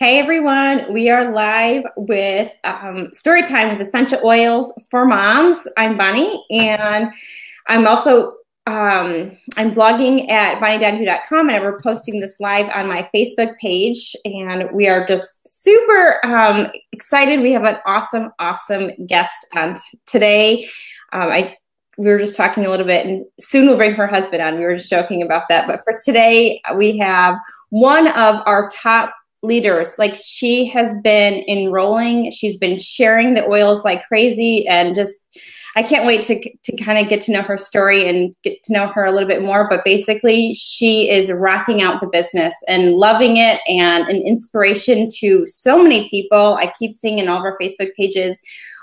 Hey everyone, we are live with story time with essential oils for moms. I'm Bonnie, and I'm also I'm blogging at bonniedonahue.com, and we're posting this live on my Facebook page. And we are just super excited. We have an awesome guest on today. We were just talking a little bit, and soon we'll bring her husband on. We were just joking about that, but for today we have one of our top leaders. Like, she has been enrolling, she's been sharing the oils like crazy, and just I can't wait to kind of get to know her story and get to know her a little bit more. But basically, she is rocking out the business and loving it, and an inspiration to so many people. I keep seeing in all of our Facebook pages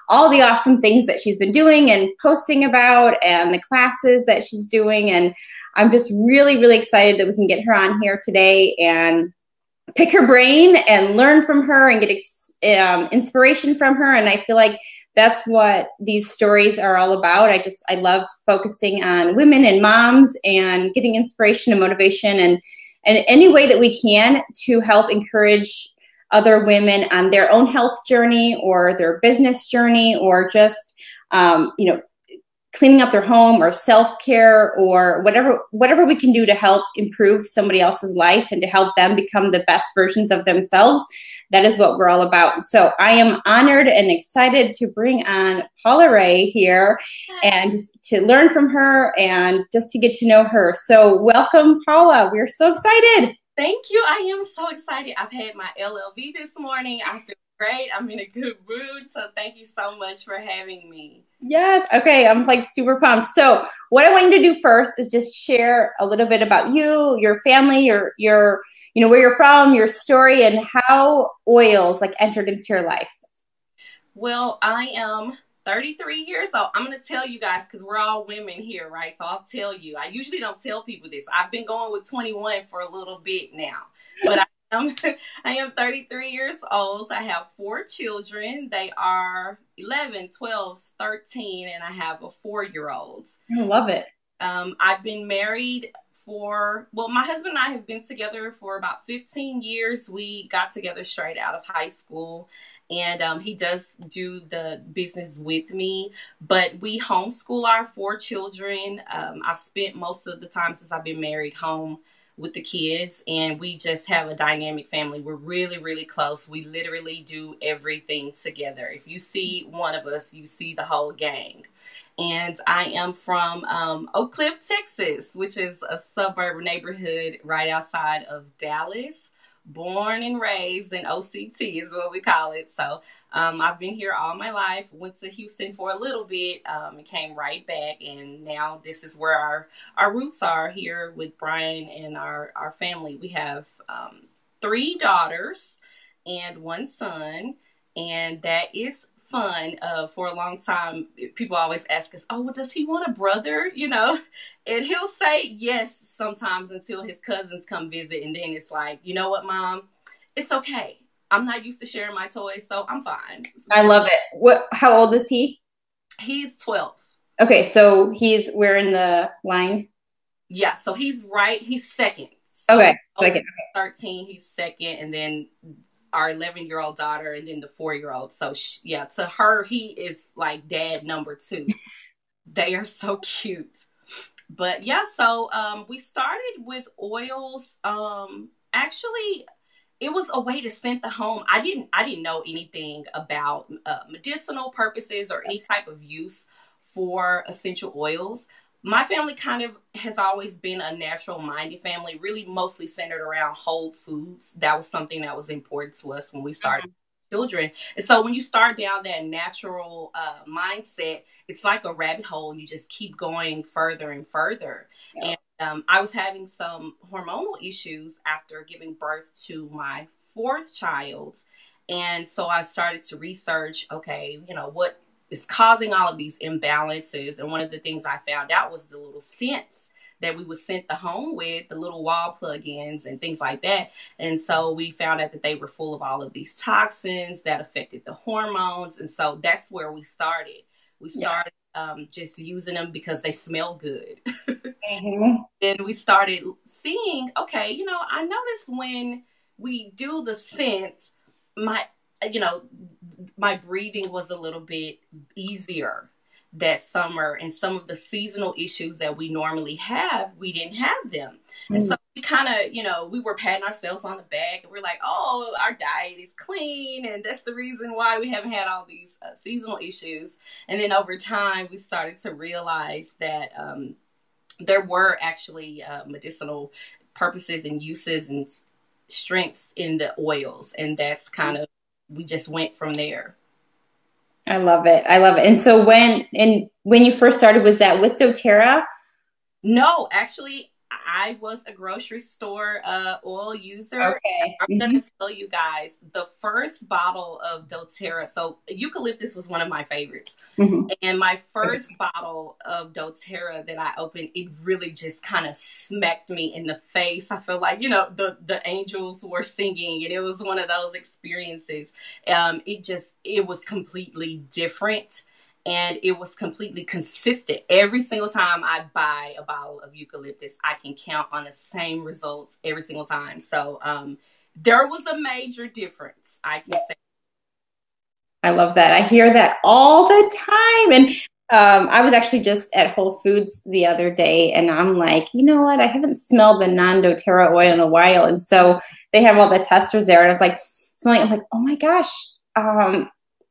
all the awesome things that she's been doing and posting about, and the classes that she's doing. And I'm just really excited that we can get her on here today and pick her brain and learn from her and get inspiration from her. And I feel like that's what these stories are all about. I love focusing on women and moms and getting inspiration and motivation and any way that we can to help encourage other women on their own health journey or their business journey, or just, cleaning up their home or self-care, or whatever we can do to help improve somebody else's life and to help them become the best versions of themselves. That is what we're all about. So I am honored and excited to bring on Paula Ray here and to learn from her and just to get to know her. So welcome, Paula. We're so excited. Thank you. I am so excited. I've had my LLV this morning. I feel great. I'm in a good mood. So thank you so much for having me. Yes. Okay. I'm like super pumped. So what I want you to do first is just share a little bit about you, your family, your where you're from, your story, and how oils like entered into your life. Well, I am 33 years old. I'm going to tell you guys because we're all women here, right? So I'll tell you. I usually don't tell people this. I've been going with 21 for a little bit now, but I am 33 years old. I have 4 children. They are 11, 12, 13, and I have a 4-year-old. I love it. I've been married my husband and I have been together for about 15 years. We got together straight out of high school, and he does do the business with me, but we homeschool our 4 children. I've spent most of the time since I've been married home with the kids, and we just have a dynamic family. We're really close. We literally do everything together. If you see one of us, you see the whole gang. And I am from Oak Cliff, Texas, which is a suburb neighborhood right outside of Dallas. Born and raised in OCT is what we call it. So I've been here all my life. Went to Houston for a little bit and came right back. And now this is where our roots are, here with Brian and our family. We have 3 daughters and 1 son, and that is fun. For a long time, people always ask us, oh, well, does he want a brother? And he'll say yes sometimes until his cousins come visit, and then it's like, you know what, Mom, it's okay. I'm not used to sharing my toys, so I'm fine. I love it. How old is he? He's 12. Okay, so we're in the line. Yeah, so he's second. So okay, second. 13, he's second, and then our 11-year-old daughter, and then the 4-year-old. So to her, he is like dad number 2. They are so cute. But yeah, so we started with oils. Actually, it was a way to scent the home. I didn't know anything about medicinal purposes or any type of use for essential oils. My family kind of has always been a natural-minded family, really mostly centered around whole foods. That was something that was important to us when we started children. And so when you start down that natural mindset, it's like a rabbit hole, and you just keep going further and further. Yeah. And I was having some hormonal issues after giving birth to my 4th child. And so I started to research, okay, what is causing all of these imbalances. And one of the things I found out was the little scents that we would scent the home with, the little wall plugins and things like that. And so we found out that they were full of all of these toxins that affected the hormones. And so that's where we started. We started just using them because they smell good. Mm-hmm. Then we started seeing, okay, I noticed when we do the scent, my, you know, my breathing was a little bit easier that summer, and some of the seasonal issues that we normally have, we didn't have them. And so we kind of, we were patting ourselves on the back, and we're like, oh, our diet is clean, and that's the reason why we haven't had all these seasonal issues. And then over time, we started to realize that there were actually medicinal purposes and uses and strengths in the oils, and that's kind of, we just went from there. I love it. I love it. And so when you first started, was that with doTERRA? No, actually, I was a grocery store oil user. Okay. I'm going to tell you guys, the first bottle of doTERRA, so eucalyptus was one of my favorites. And my first bottle of doTERRA that I opened, it really just kind of smacked me in the face. I feel like, the angels were singing, and it was one of those experiences. It was completely different. And it was completely consistent. Every single time I buy a bottle of eucalyptus, I can count on the same results every single time. So there was a major difference, I can say. I love that. I hear that all the time. And I was actually just at Whole Foods the other day, and I'm like, you know what? I haven't smelled the non-doTERRA oil in a while. And so they have all the testers there. And I was like, smelling. I'm like, oh my gosh.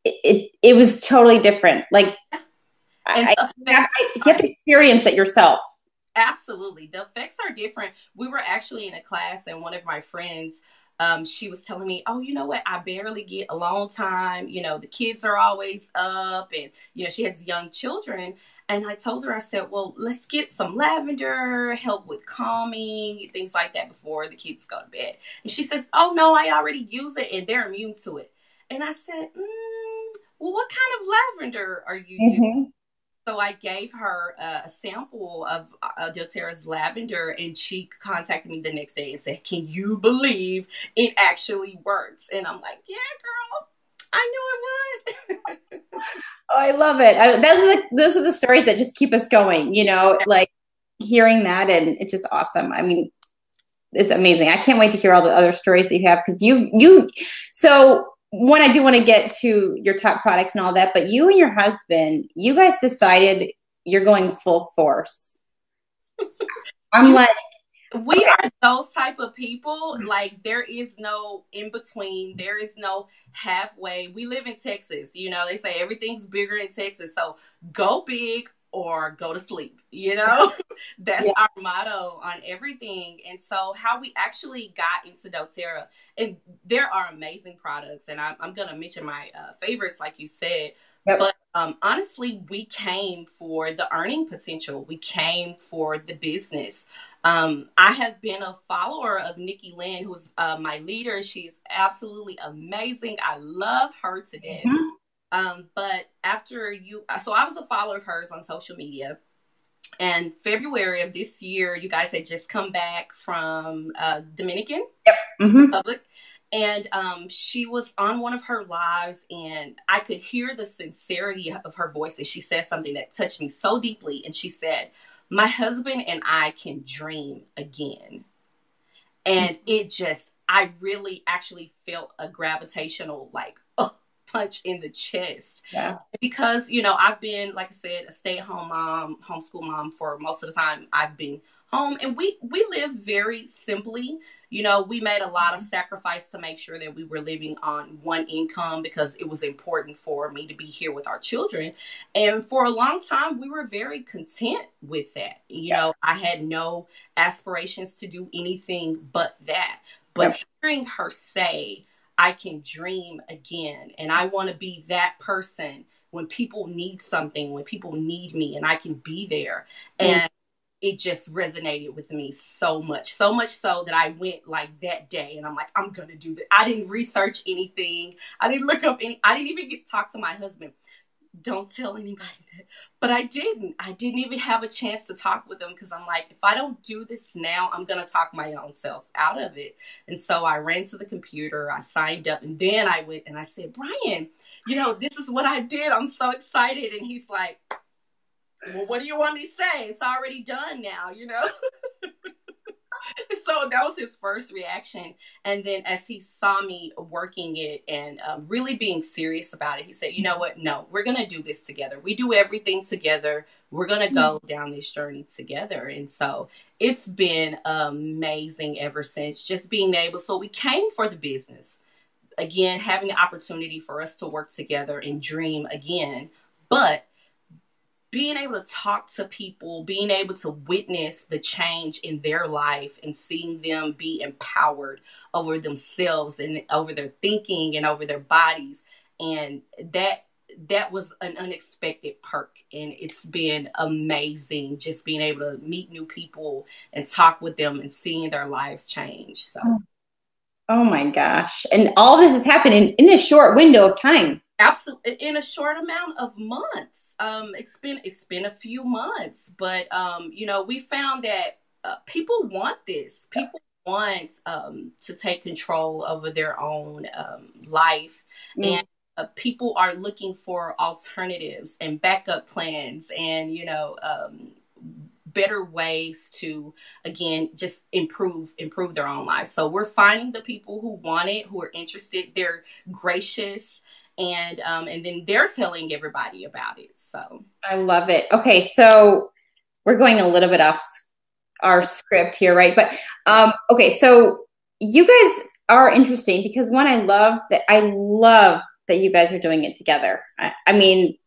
It was totally different. Like, you have to experience it yourself. Absolutely. The effects are different. We were actually in a class, and one of my friends, she was telling me, oh, you know what? I barely get alone time. The kids are always up, and, she has young children. And I told her, I said, well, let's get some lavender, help with calming, things like that before the kids go to bed. And she says, oh, no, I already use it, and they're immune to it. And I said, well, what kind of lavender are you using? So I gave her a sample of doTERRA's lavender, and she contacted me the next day and said, can you believe it actually works? And I'm like, yeah, girl, I knew it would. Oh, I love it. Those are the stories that just keep us going, like hearing that, and it's just awesome. I mean, it's amazing. I can't wait to hear all the other stories that you have, because so one, I do want to get to your top products and all that, but you and your husband, you guys decided you're going full force. I'm like, we are those type of people. Like, there is no in between. There is no halfway. We live in Texas. They say everything's bigger in Texas. So go big or go to sleep. That's our motto on everything. And so how we actually got into doTERRA, and there are amazing products, and I'm going to mention my favorites, like you said. Yep. But honestly, we came for the earning potential. We came for the business. I have been a follower of Nikki Lynn, who's my leader. She's absolutely amazing. I love her to death. But so I was a follower of hers on social media. And February of this year, you guys had just come back from Dominican Republic. And she was on one of her lives, and I could hear the sincerity of her voice. And she said something that touched me so deeply. And she said, my husband and I can dream again. And I really actually felt a gravitational, punch in the chest. Yeah. Because, I've been, like I said, a stay-at-home mom, homeschool mom for most of the time I've been home. And we live very simply. We made a lot of sacrifice to make sure that we were living on one income, because it was important for me to be here with our children. And for a long time, we were very content with that. I had no aspirations to do anything but that. But hearing her say, I can dream again, and I want to be that person when people need something, when people need me, and I can be there. And it just resonated with me so much so that I went that day, and I'm like, I'm going to do this. I didn't research anything. I didn't look up I didn't even get to talk to my husband. Don't tell anybody that. But I didn't even have a chance to talk with them, because I'm like, if I don't do this now, I'm going to talk my own self out of it. And so I ran to the computer, I signed up, and then I went and I said, Brian, this is what I did. I'm so excited. And he's like, well, what do you want me to say? It's already done now, So that was his first reaction. And then as he saw me working it and really being serious about it, he said, you know what? No, we're going to do this together. We do everything together. We're going to go down this journey together. And so it's been amazing ever since, just being able. So we came for the business. Again, having the opportunity for us to work together and dream again. But being able to talk to people, being able to witness the change in their life and seeing them be empowered over themselves and over their thinking and over their bodies. And that was an unexpected perk. And it's been amazing just being able to meet new people and talk with them and seeing their lives change. So. Oh my gosh. And all this is happening in a short window of time. Absolutely, in a short amount of months. It's been a few months, but we found that people want this. People want to take control over their own life, and people are looking for alternatives and backup plans, and better ways to, again, just improve their own lives. So we're finding the people who want it, who are interested. They're gracious. And then they're telling everybody about it. So I love it. Okay, so we're going a little bit off our script here, right? But okay, so you guys are interesting because one, I love that you guys are doing it together. I mean,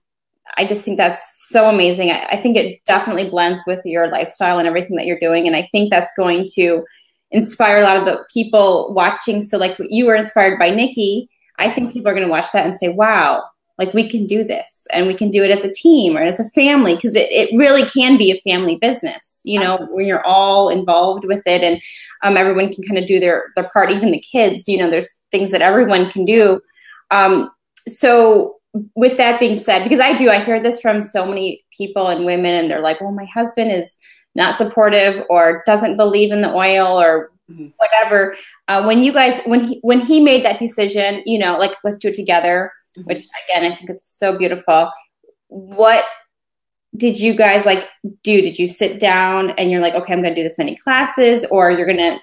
I just think that's so amazing. I think it definitely blends with your lifestyle and everything that you're doing, and I think that's going to inspire a lot of the people watching. So, like you were inspired by Nikki. I think people are going to watch that and say, wow, like we can do this and we can do it as a team or as a family, because it really can be a family business, when you're all involved with it, and everyone can kind of do their part, even the kids, there's things that everyone can do. So with that being said, because I hear this from so many people and women, and they're like, well, my husband is not supportive or doesn't believe in the oil or whatever. When he made that decision, like, let's do it together, which again, I think it's so beautiful. What did you guys do? Did you sit down and you're like, okay, I'm going to do this many classes, or you're going to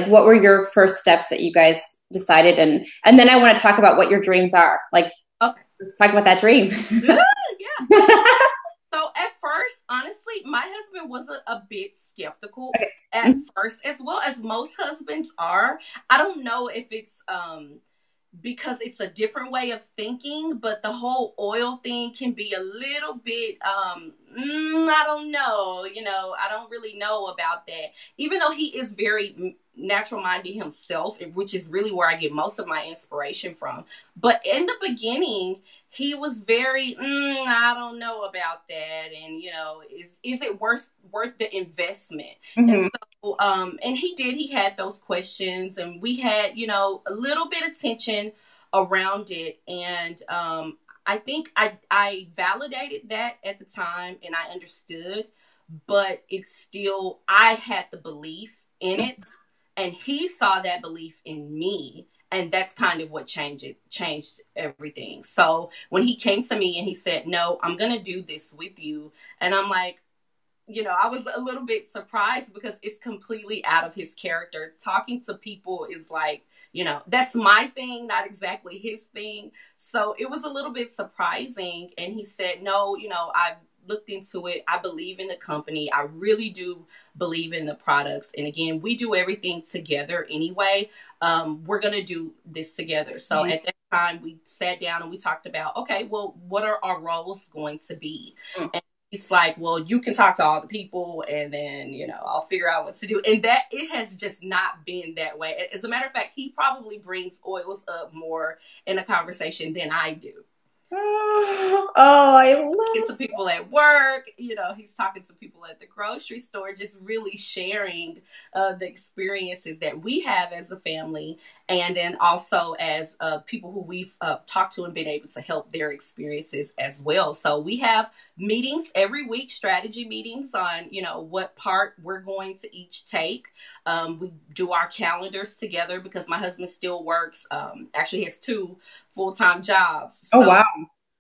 what were your first steps that you guys decided? And then I want to talk about what your dreams are. Let's talk about that dream. Yeah. So at first, honestly, my husband was a bit skeptical at first, as well as most husbands are. I don't know if it's because it's a different way of thinking, but the whole oil thing can be a little bit, I don't know, I don't really know about that. Even though he is very natural minded himself, which is really where I get most of my inspiration from. But in the beginning, he was very, I don't know about that. And, is it worth the investment? And so, and he had those questions, and we had, a little bit of tension around it. And, I think I validated that at the time, and I understood, but it's still, I had the belief in it, and he saw that belief in me. And that's kind of what changed everything. So when he came to me and he said, no, I'm going to do this with you. And I'm like, I was a little bit surprised because it's completely out of his character. Talking to people is that's my thing, not exactly his thing. So it was a little bit surprising. And he said, no, I've looked into it. I believe in the company. I really do believe in the products. And again, we do everything together anyway. We're going to do this together. So at that time, we sat down and we talked about, okay, well, what are our roles going to be? And he's like, well, you can talk to all the people, and then, I'll figure out what to do. And that it has just not been that way. As a matter of fact, he probably brings oils up more in a conversation than I do. Oh, I love it. To people at work, he's talking to people at the grocery store, just really sharing the experiences that we have as a family, and then also as people who we've talked to and been able to help their experiences as well. So we have meetings every week, strategy meetings on, what part we're going to each take. We do our calendars together because my husband still works, actually has 2 full-time jobs. So wow.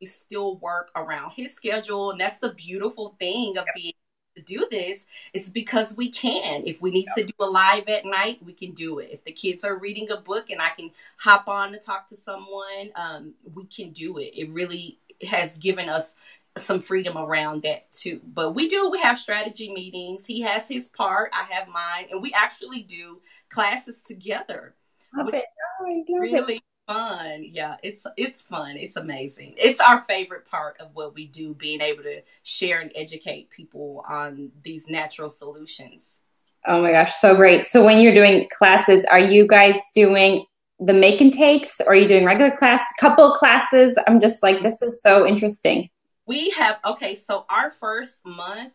We still work around his schedule. And that's the beautiful thing of being to do this, it's because we can. If we need to do a live at night, we can do it. If the kids are reading a book and I can hop on to talk to someone, we can do it. It really has given us some freedom around that too. But we have strategy meetings. He has his part, I have mine, and we actually do classes together, Love which it. Oh, I love really it. fun. Yeah, it's fun. It's amazing. It's our favorite part of what we do, being able to share and educate people on these natural solutions. Oh my gosh, so great. So when you're doing classes, are you guys doing the make and takes, or are you doing regular class, couple classes? I'm just like, this is so interesting. We have, okay, so our first month,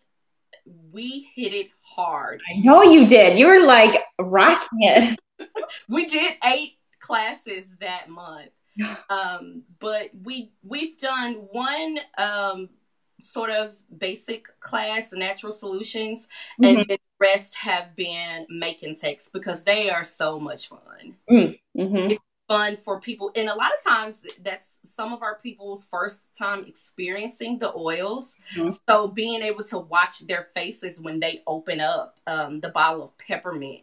we hit it hard. I know you did. You were like rocking it. We did 8 classes that month. But we've done one sort of basic class, natural solutions, and Mm-hmm. then the rest have been make and takes because they are so much fun. Mm-hmm. It's fun for people, and a lot of times that's some of our people's first time experiencing the oils. Mm-hmm. So being able to watch their faces when they open up the bottle of peppermint,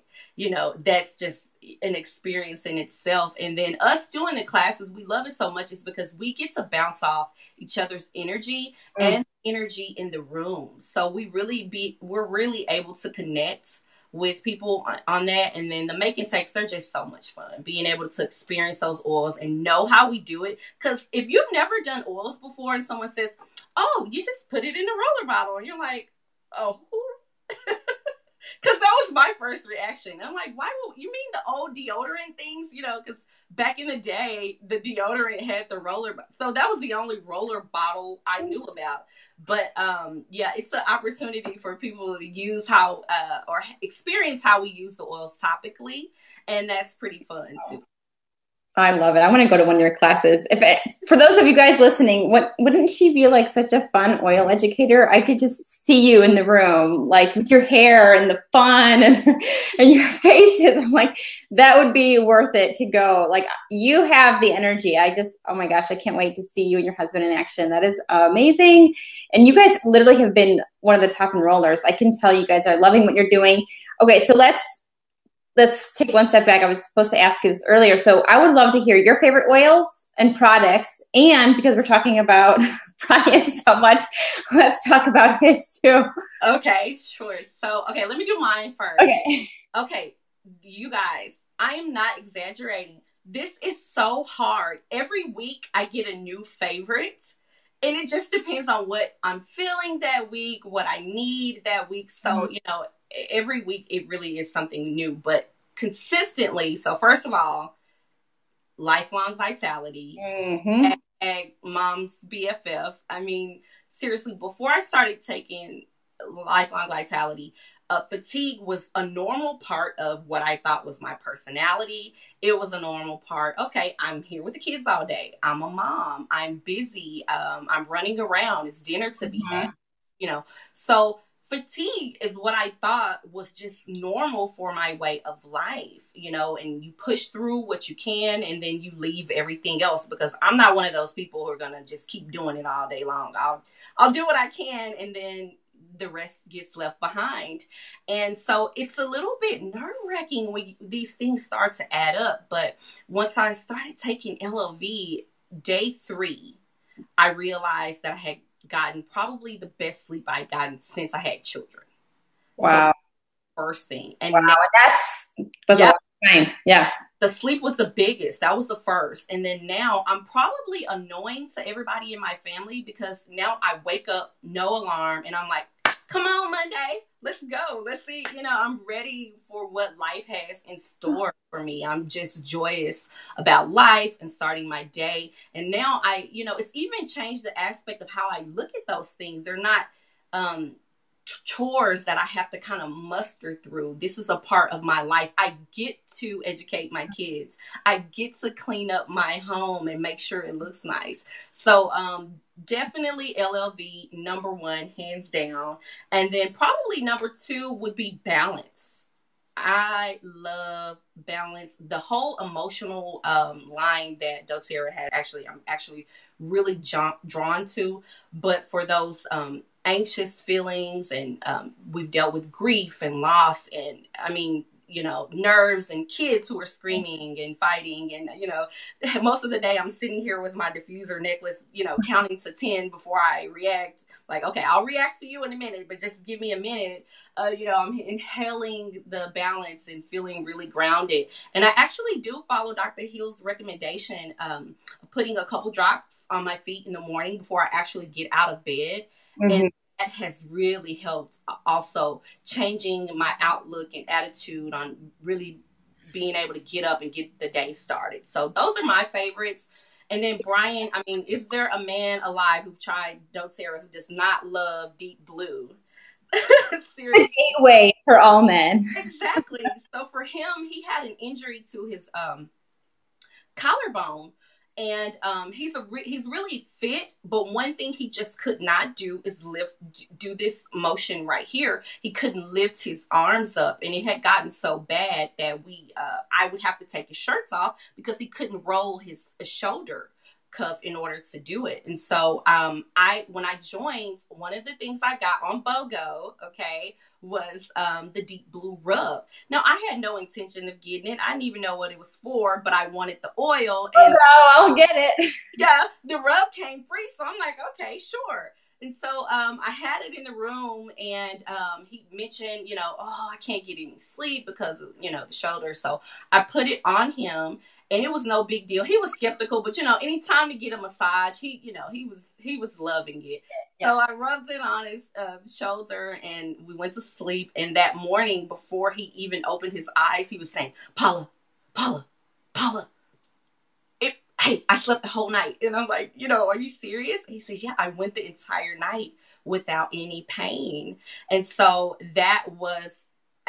that's just an experience in itself. And then us doing the classes, we love it so much is because we get to bounce off each other's energy and energy in the room. So we're really able to connect with people on that. And then the making takes, they're just so much fun, being able to experience those oils and know how we do it. Because if you've never done oils before and someone says, oh, you just put it in a roller bottle, and you're like, oh, because that was my first reaction. I'm like, why would you mean the old deodorant things? Because back in the day, the deodorant had the roller. So that was the only roller bottle I knew about. But yeah, it's an opportunity for people to use or experience how we use the oils topically. And that's pretty fun too. I love it. I want to go to one of your classes. For those of you guys listening, wouldn't she be like such a fun oil educator? I could just see you in the room, like with your hair and the fun and and your faces. I'm like, that would be worth it to go. Like, you have the energy. Oh my gosh, I can't wait to see you and your husband in action. That is amazing. And you guys literally have been one of the top enrollers. I can tell you guys are loving what you're doing. Okay, so let's take one step back. I was supposed to ask you this earlier. So I would love to hear your favorite oils and products. And because we're talking about Brian so much, let's talk about his too. Okay, sure. So, okay, let me do mine first. Okay, you guys, I am not exaggerating. This is so hard. Every week I get a new favorite. And it just depends on what I'm feeling that week, what I need that week. So, every week it really is something new, but consistently. So first of all, lifelong vitality, and mom's BFF. I mean, seriously, before I started taking lifelong vitality, fatigue was a normal part of what I thought was my personality. It was a normal part. Okay, I'm here with the kids all day. I'm a mom. I'm busy. I'm running around. It's dinner to be had. So fatigue is what I thought was just normal for my way of life, and you push through what you can and then you leave everything else, because I'm not one of those people who are going to just keep doing it all day long. I'll do what I can and then the rest gets left behind. And so it's a little bit nerve-wracking when these things start to add up. But once I started taking LLV, day 3, I realized that I had gotten probably the best sleep I'd gotten since I had children. Wow. So, first thing. And wow. now, that's a long time. Yeah. The sleep was the biggest. That was the first. And then now I'm probably annoying to everybody in my family because now I wake up, no alarm, and I'm like, come on, Monday, let's go. Let's see. I'm ready for what life has in store for me. I'm just joyous about life and starting my day. And now it's even changed the aspect of how I look at those things. They're not chores that I have to kind of muster through. This is a part of my life. I get to educate my kids. I get to clean up my home and make sure it looks nice. So definitely LLV, number 1, hands down. And then probably number 2 would be balance. I love balance. The whole emotional line that doTERRA has, I'm actually really drawn to. But for those anxious feelings, and we've dealt with grief and loss, and I mean, nerves, and kids who are screaming and fighting. And, most of the day I'm sitting here with my diffuser necklace, counting to 10 before I react. Like, okay, I'll react to you in a minute, but just give me a minute. I'm inhaling the balance and feeling really grounded. And I actually do follow Dr. Hill's recommendation, putting a couple drops on my feet in the morning before I actually get out of bed. Mm-hmm. And that has really helped, also changing my outlook and attitude on really being able to get up and get the day started. So those are my favorites. And then Brian, I mean, is there a man alive who tried doTERRA who does not love Deep Blue? Seriously. The gateway for all men. Exactly. So for him, he had an injury to his collarbone. And he's really fit, but one thing he just could not do is do this motion right here. He couldn't lift his arms up, and it had gotten so bad that I would have to take his shirts off because he couldn't roll his shoulder cuff in order to do it. And so when I joined, one of the things I got on BOGO, okay, was the Deep Blue rub. Now, I had no intention of getting it. I didn't even know what it was for, but I wanted the oil. And I'll get it. Yeah, the rub came free, so I'm like, okay, sure. And so I had it in the room, and he mentioned, I can't get any sleep because of, the shoulder. So I put it on him, and it was no big deal. He was skeptical, but anytime to get a massage, he was loving it. Yeah. So I rubbed it on his shoulder, and we went to sleep. And that morning, before he even opened his eyes, he was saying, Paula, Paula, Paula. Hey, I slept the whole night. And I'm like, are you serious? And he says, yeah, I went the entire night without any pain. And so that was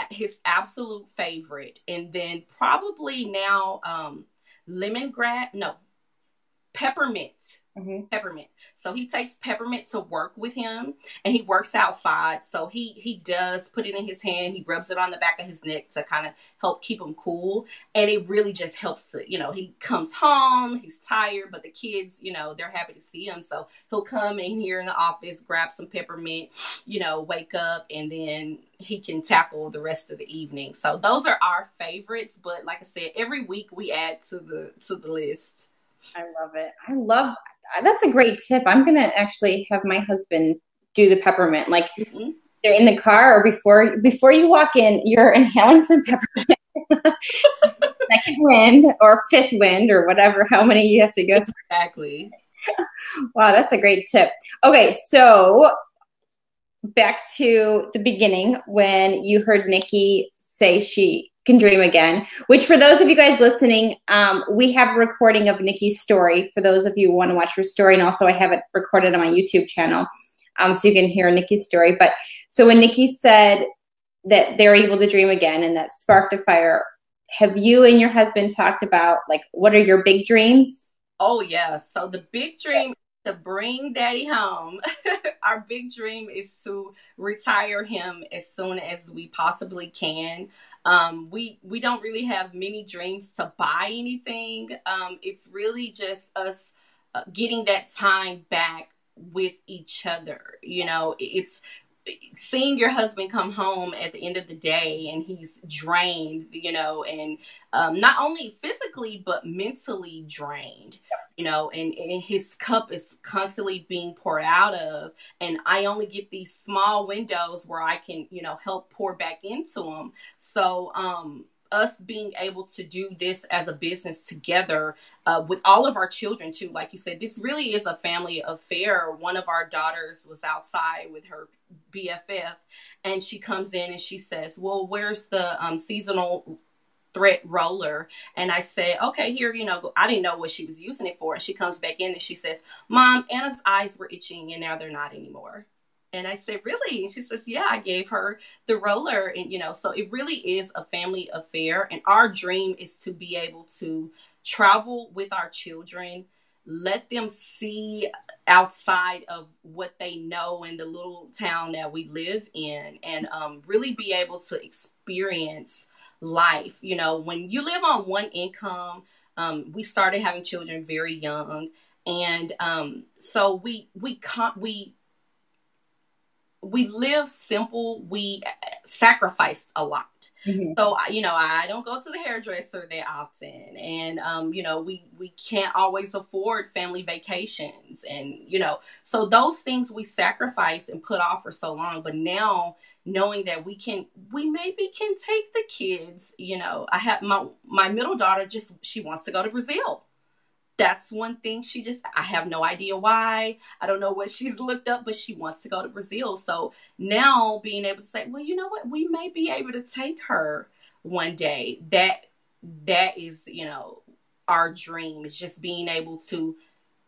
his absolute favorite. And then probably now peppermint. Mm-hmm. Peppermint. So he takes peppermint to work with him, and he works outside. So he does put it in his hand. He rubs it on the back of his neck to kind of help keep him cool. And it really just helps to, he comes home, he's tired, but the kids, they're happy to see him. So he'll come in here in the office, grab some peppermint, wake up, and then he can tackle the rest of the evening. So those are our favorites. But like I said, every week we add to the list. I love it. That's a great tip. I'm going to actually have my husband do the peppermint. Like, mm-hmm. They're in the car, or before you walk in, you're inhaling some peppermint. Second wind or fifth wind or whatever, how many you have to go through. Exactly. Wow, that's a great tip. Okay, so back to the beginning when you heard Nikki say she can dream again, which for those of you guys listening, we have a recording of Nikki's story for those of you who want to watch her story. And also I have it recorded on my YouTube channel, so you can hear Nikki's story. But so when Nikki said that they're able to dream again and that sparked a fire, have you and your husband talked about, like, what are your big dreams? Oh, yeah. So the big dream is to bring Daddy home. Our big dream is to retire him as soon as we possibly can. We don't really have many dreams to buy anything. It's really just us getting that time back with each other. It's seeing your husband come home at the end of the day and he's drained, and not only physically but mentally drained, and his cup is constantly being poured out of, and I only get these small windows where I can, help pour back into him. So us being able to do this as a business together with all of our children too, like you said, this really is a family affair. One of our daughters was outside with her BFF, and she comes in and she says, well, where's the seasonal thread roller? And I said, okay, here, I didn't know what she was using it for. And she comes back in and she says, Mom, Anna's eyes were itching and now they're not anymore. And I said, really? And she says, yeah, I gave her the roller. And, so it really is a family affair. And our dream is to be able to travel with our children, let them see outside of what they know in the little town that we live in, and really be able to experience life. When you live on one income, we started having children very young. And so we we live simple. We sacrificed a lot. Mhm. So, I don't go to the hairdresser that often. And, we can't always afford family vacations. And, so those things we sacrifice and put off for so long. But now knowing that we maybe can take the kids, I have my middle daughter, she wants to go to Brazil. That's one thing I have no idea why. I don't know what she's looked up, but she wants to go to Brazil. So now being able to say, well, you know what, we may be able to take her one day. That is, our dream, is just being able to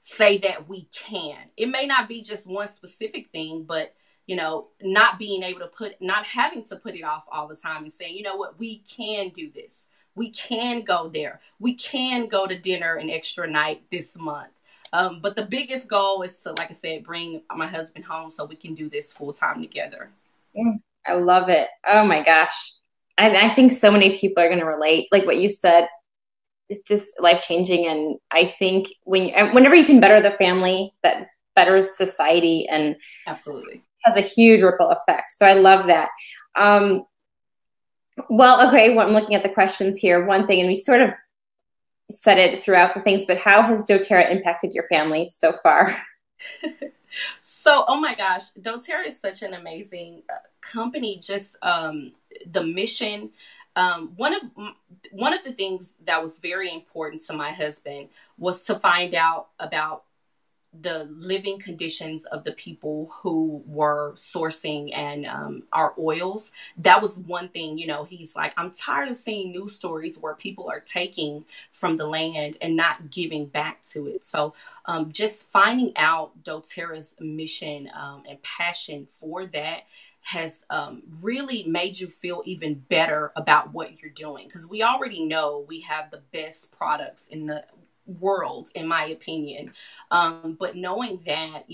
say that we can. It may not be just one specific thing, but not having to put it off all the time and saying, you know what, we can do this. We can go there. We can go to dinner an extra night this month. But the biggest goal is to, like I said, bring my husband home so we can do this full time together. I love it. Oh my gosh. And I think so many people are going to relate. Like what you said, it's just life changing. And I think whenever you can better the family, that betters society and Absolutely has a huge ripple effect. So I love that. Well, okay, well, I'm looking at the questions here. One thing, and we sort of said it throughout the things, but how has doTERRA impacted your family so far? So, oh my gosh, doTERRA is such an amazing company. Just the mission. One of the things that was very important to my husband was to find out about the living conditions of the people who were sourcing and our oils. That was one thing, he's like, I'm tired of seeing news stories where people are taking from the land and not giving back to it. So just finding out doTERRA's mission and passion for that has really made you feel even better about what you're doing, because we already know we have the best products in the world, in my opinion. But knowing that,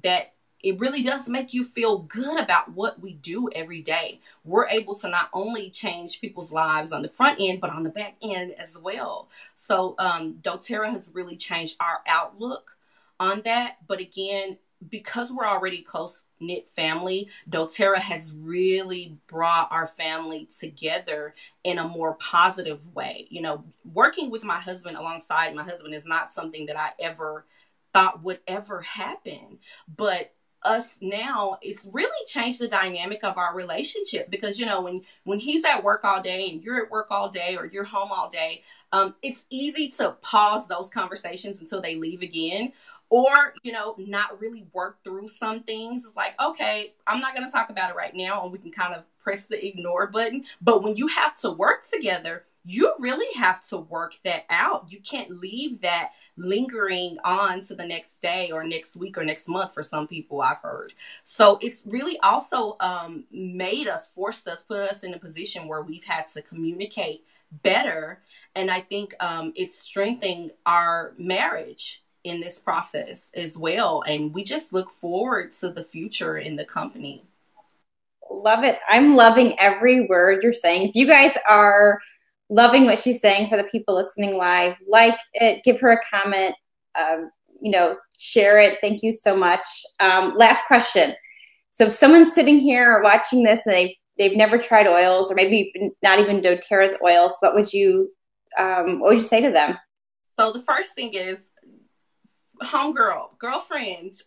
that it really does make you feel good about what we do every day. We're able to not only change people's lives on the front end, but on the back end as well. So doTERRA has really changed our outlook on that. But again, because we're already close knit family, doTERRA has really brought our family together in a more positive way. Working with alongside my husband is not something that I ever thought would ever happen. But us now, it's really changed the dynamic of our relationship, because when he's at work all day and you're at work all day, or you're home all day, it's easy to pause those conversations until they leave again, or not really work through some things. It's like, okay, I'm not going to talk about it right now, and we can kind of press the ignore button. But when you have to work together, you really have to work that out. You can't leave that lingering on to the next day or next week or next month for some people, I've heard. So it's really also put us in a position where we've had to communicate better. And I think it's strengthening our marriage in this process as well. And we just look forward to the future in the company. Love it. I'm loving every word you're saying. If you guys are loving what she's saying, for the people listening live, like it, give her a comment, share it. Thank you so much. Last question. So if someone's sitting here or watching this and they've never tried oils, or maybe not even doTERRA's oils, what would you say to them? So the first thing is, girlfriends,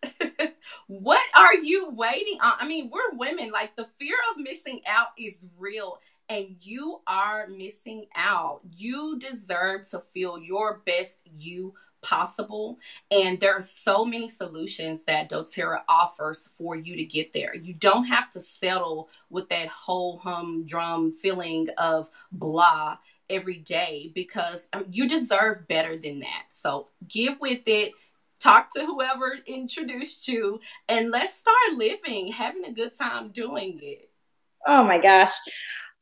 what are you waiting on? I mean, we're women. Like, the fear of missing out is real, and you are missing out. You deserve to feel your best you possible. And there are so many solutions that doTERRA offers for you to get there. You don't have to settle with that whole humdrum feeling of blah every day, because you deserve better than that. So get with it. Talk to whoever introduced you, and let's start having a good time doing it. Oh my gosh.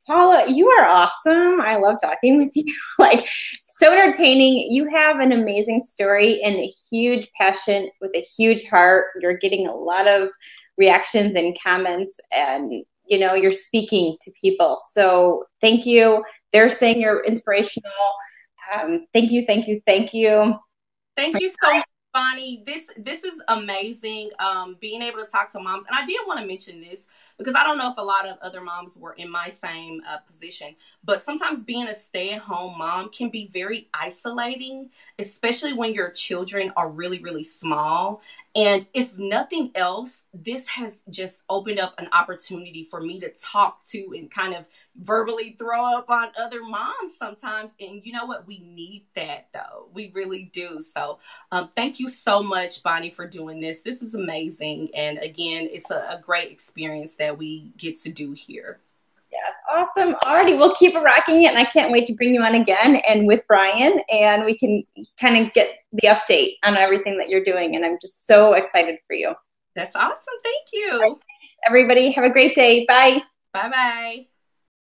Paula, you are awesome. I love talking with you. Like, so entertaining. You have an amazing story and a huge passion with a huge heart. You're getting a lot of reactions and comments, and you're speaking to people. So thank you. They're saying you're inspirational. Thank you, thank you, thank you. Thank you so much Bonnie, this is amazing. Being able to talk to moms, and I did want to mention this because I don't know if a lot of other moms were in my same position, but sometimes being a stay-at-home mom can be very isolating, especially when your children are really, really small. And if nothing else, this has just opened up an opportunity for me to talk to and kind of verbally throw up on other moms sometimes. And you know what? We need that though. We really do. So thank you so much, Bonnie, for doing this. This is amazing. And again, it's a great experience that we get to do here. Yes, awesome. Alrighty, we'll keep rocking it, and I can't wait to bring you on again and with Brian, and we can kind of get the update on everything that you're doing, and I'm just so excited for you. That's awesome. Thank you. Right. Everybody, have a great day. Bye. Bye-bye.